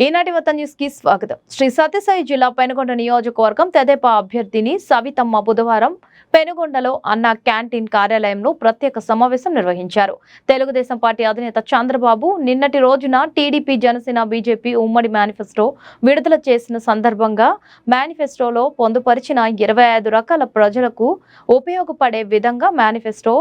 ఈనాటి వత న్యూస్ కి స్వాగతం. శ్రీ సత్యసాయి జిల్లా పెనుగొండ నియోజకవర్గం తెదేపా అభ్యర్థిని సవితమ్మ బుధవారం పెనుగొండలో అన్న క్యాంటీన్ కార్యాలయంలో ప్రత్యేక సమావేశం నిర్వహించారు. తెలుగుదేశం పార్టీ అధినేత చంద్రబాబు నిన్నటి రోజున టీడీపీ, జనసేన, బీజేపీ ఉమ్మడి మేనిఫెస్టో విడుదల చేసిన సందర్భంగా మేనిఫెస్టోలో పొందుపరిచిన 25 రకాల ప్రజలకు ఉపయోగపడే విధంగా మేనిఫెస్టో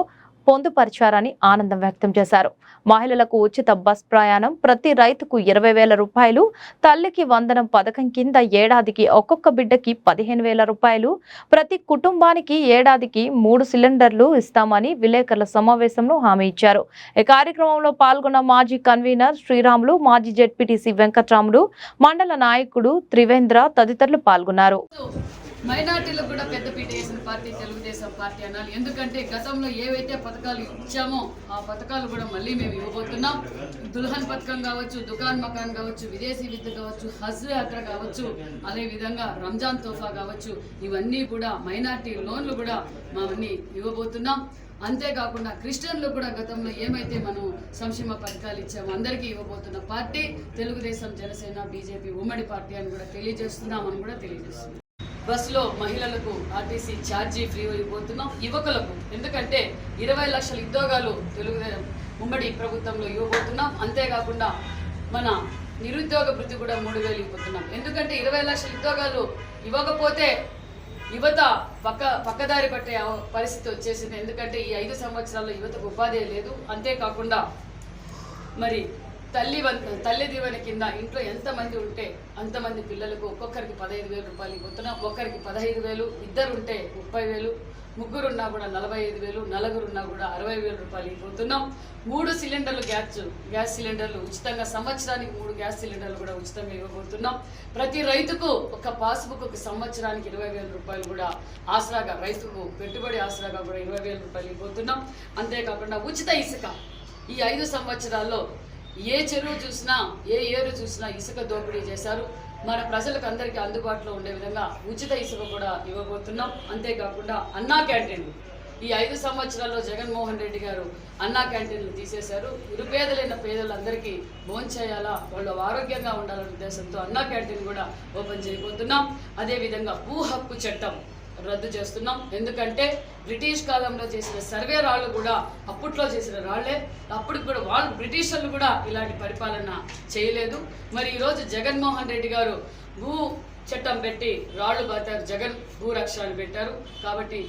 పొందుపరిచారని ఆనందం వ్యక్తం చేశారు. మహిళలకు ఉచిత బస్ ప్రయాణం, ప్రతి రైతుకు 20,000 రూపాయలు, తల్లికి వందనం పథకం కింద ఏడాదికి ఒక్కొక్క బిడ్డకి 15,000 రూపాయలు, ప్రతి కుటుంబానికి ఏడాదికి 3 సిలిండర్లు ఇస్తామని విలేకరుల సమావేశంలో హామీ ఇచ్చారు. ఈ కార్యక్రమంలో పాల్గొన్న మాజీ కన్వీనర్ శ్రీరాములు, మాజీ జెడ్పీటీసీ వెంకట్రాములు, మండల నాయకుడు త్రివేంద్ర తదితరులు పాల్గొన్నారు. మైనార్టీలకు కూడా పెద్దపీట వేసిన పార్టీ తెలుగుదేశం పార్టీ అనాలి. ఎందుకంటే గతంలో ఏవైతే పథకాలు ఇచ్చామో ఆ పథకాలు కూడా మళ్ళీ మేము ఇవ్వబోతున్నాం. దుల్హన్ పథకం కావచ్చు, దుకాన్ మకాన్ కావచ్చు, విదేశీ విద్య కావచ్చు, హజ్ యాత్ర కావచ్చు, అదేవిధంగా రంజాన్ తోఫా కావచ్చు, ఇవన్నీ కూడా మైనార్టీ లోన్లు కూడా అవన్నీ ఇవ్వబోతున్నాం. అంతేకాకుండా క్రిస్టియన్లు కూడా గతంలో ఏమైతే మనం సంక్షేమ పథకాలు ఇచ్చామో అందరికీ ఇవ్వబోతున్న పార్టీ తెలుగుదేశం, జనసేన, బీజేపీ ఉమ్మడి పార్టీ అని కూడా తెలియజేస్తున్నామని కూడా తెలియజేస్తున్నాం. బస్సులో మహిళలకు ఆర్టీసీ ఛార్జీ ఫ్రీ ఇవ్వబోతున్నాం. యువకులకు ఎందుకంటే 20 లక్షల ఉద్యోగాలు తెలుగుదేశం ఉమ్మడి ప్రభుత్వంలో ఇవ్వబోతున్నాం. అంతేకాకుండా మన నిరుద్యోగ వృత్తి కూడా 3,000 ఇవ్వబోతున్నాం. ఎందుకంటే 20 లక్షల ఉద్యోగాలు ఇవ్వకపోతే యువత పక్కదారి పట్టే పరిస్థితి వచ్చేసింది. ఎందుకంటే ఈ 5 సంవత్సరాల్లో యువతకు ఉపాధి లేదు. అంతేకాకుండా మరి తల్లి దీవెన కింద ఇంట్లో ఎంతమంది ఉంటే అంతమంది పిల్లలకు ఒక్కొక్కరికి 15,000 రూపాయలు ఇవ్వబోతున్నాం. ఒక్కరికి 15,000, ఇద్దరు ఉంటే 30,000, ముగ్గురున్నా కూడా 45,000, నలుగురున్నా కూడా 60,000 రూపాయలు ఇవ్వబోతున్నాం. 3 సిలిండర్లు గ్యాస్ సిలిండర్లు ఉచితంగా, సంవత్సరానికి 3 గ్యాస్ సిలిండర్లు కూడా ఉచితంగా ఇవ్వబోతున్నాం. ప్రతి రైతుకు ఒక పాస్బుక్ ఒక సంవత్సరానికి 20,000 రూపాయలు కూడా ఆసరాగా, రైతుకు పెట్టుబడి ఆసరాగా కూడా 20,000 రూపాయలు ఇవ్వబోతున్నాం. అంతేకాకుండా ఉచిత ఇసుక ఈ 5 సంవత్సరాల్లో ఏ చెరువు చూసినా, ఏ ఏరు చూసినా ఇసుక దోపిడీ చేశారు. మన ప్రజలకు అందరికీ అందుబాటులో ఉండే విధంగా ఉచిత ఇసుక కూడా ఇవ్వబోతున్నాం. అంతేకాకుండా అన్నా క్యాంటీన్లు ఈ 5 సంవత్సరాల్లో జగన్మోహన్ రెడ్డి గారు అన్నా క్యాంటీన్లు తీసేశారు. నిరుపేదలైన పేదలందరికీ భోంచేయాలా, వాళ్ళు ఆరోగ్యంగా ఉండాలనే ఉద్దేశంతో అన్నా క్యాంటీన్ కూడా ఓపెన్ చేయబోతున్నాం. అదేవిధంగా భూ హక్కు చట్టం రద్దు చేస్తున్నాం. ఎందుకంటే బ్రిటిష్ కాలంలో చేసిన సర్వే రాళ్ళు కూడా అప్పట్లో చేసిన రాళ్లే. అప్పుడు కూడా వాళ్ళు బ్రిటిషర్లు కూడా ఇలాంటి పరిపాలన చేయలేదు. మరి ఈరోజు జగన్మోహన్ రెడ్డి గారు భూ చట్టం పెట్టి రాళ్లు బాతారు, జగన్ భూ రక్షణ పెట్టారు. కాబట్టి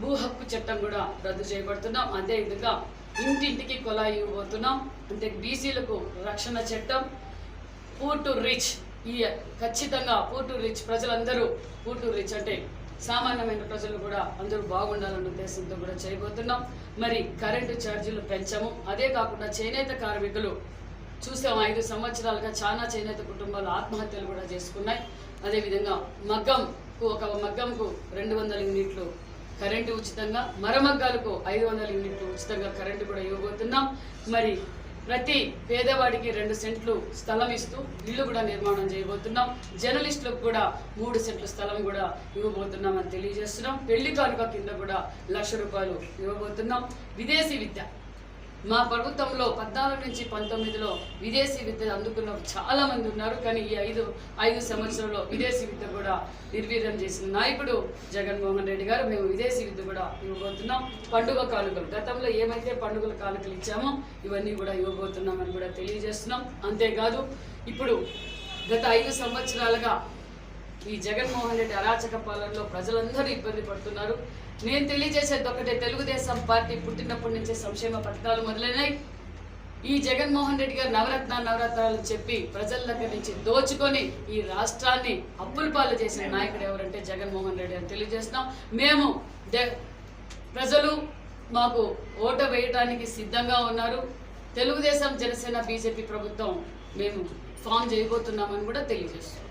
భూ హక్కు చట్టం కూడా రద్దు చేయబడుతున్నాం. అదేవిధంగా ఇంటింటికి కుళాయి ఇవ్వబోతున్నాం. అంటే బీసీలకు రక్షణ చట్టం, పూర్ టు రిచ్, ఈ ఖచ్చితంగా పూర్ టు రిచ్ ప్రజలందరూ, పూర్ టు రిచ్ అంటే సామాన్యమైన ప్రజలు కూడా అందరూ బాగుండాలన్న ఉద్దేశంతో కూడా చేయబోతున్నాం. మరి కరెంటు ఛార్జీలు పెంచాము. అదే కాకుండా చేనేత కార్మికులు చూసాం 5 సంవత్సరాలుగా చాలా చేనేత కుటుంబాలు ఆత్మహత్యలు కూడా చేసుకున్నాయి. అదేవిధంగా ఒక మగ్గంకు 200 యూనిట్లు కరెంటు ఉచితంగా, మరమగ్గాలకు 500 యూనిట్లు ఉచితంగా కరెంటు కూడా ఇవ్వబోతున్నాం. మరి ప్రతి పేదవాడికి 2 సెంట్లు స్థలం ఇస్తూ ఇల్లు కూడా నిర్మాణం చేయబోతున్నాం. జర్నలిస్టులకు కూడా 3 సెంట్ల స్థలం కూడా ఇవ్వబోతున్నామని తెలియజేస్తున్నాం. పెళ్లి కానుక కింద కూడా 1,00,000 రూపాయలు ఇవ్వబోతున్నాం. విదేశీ విద్య మా ప్రభుత్వంలో 14 నుంచి 19లో విదేశీ విద్య అందుకున్న చాలా మంది ఉన్నారు. కానీ ఈ 5 సంవత్సరంలో విదేశీ విద్య కూడా నిర్వీర్యం చేసిన నాయకుడు జగన్మోహన్ రెడ్డి గారు. మేము విదేశీ విద్య కూడా ఇవ్వబోతున్నాం. పండుగ కానుకలు గతంలో ఏమైతే పండుగల కానుకలు ఇచ్చామో ఇవన్నీ కూడా ఇవ్వబోతున్నామని కూడా తెలియజేస్తున్నాం. అంతేకాదు ఇప్పుడు గత 5 సంవత్సరాలుగా ఈ జగన్మోహన్ రెడ్డి అరాచక పాలనలో ప్రజలందరూ ఇబ్బంది పడుతున్నారు. నేను తెలియజేసేది ఒకటే, తెలుగుదేశం పార్టీ పుట్టినప్పటి నుంచే సంక్షేమ పథకాలు మొదలైనాయి. ఈ జగన్మోహన్ రెడ్డి గారు నవరత్నాలు చెప్పి ప్రజల దగ్గర నుంచి దోచుకొని ఈ రాష్ట్రాన్ని అప్పుల పాలు చేసిన నాయకుడు ఎవరంటే జగన్మోహన్ రెడ్డి అని తెలియజేస్తున్నాం. మేము ప్రజలు మాకు ఓటు వేయడానికి సిద్ధంగా ఉన్నారు. తెలుగుదేశం, జనసేన, బీజేపీ ప్రభుత్వం మేము ఫామ్ చేయబోతున్నామని కూడా తెలియజేస్తున్నాం.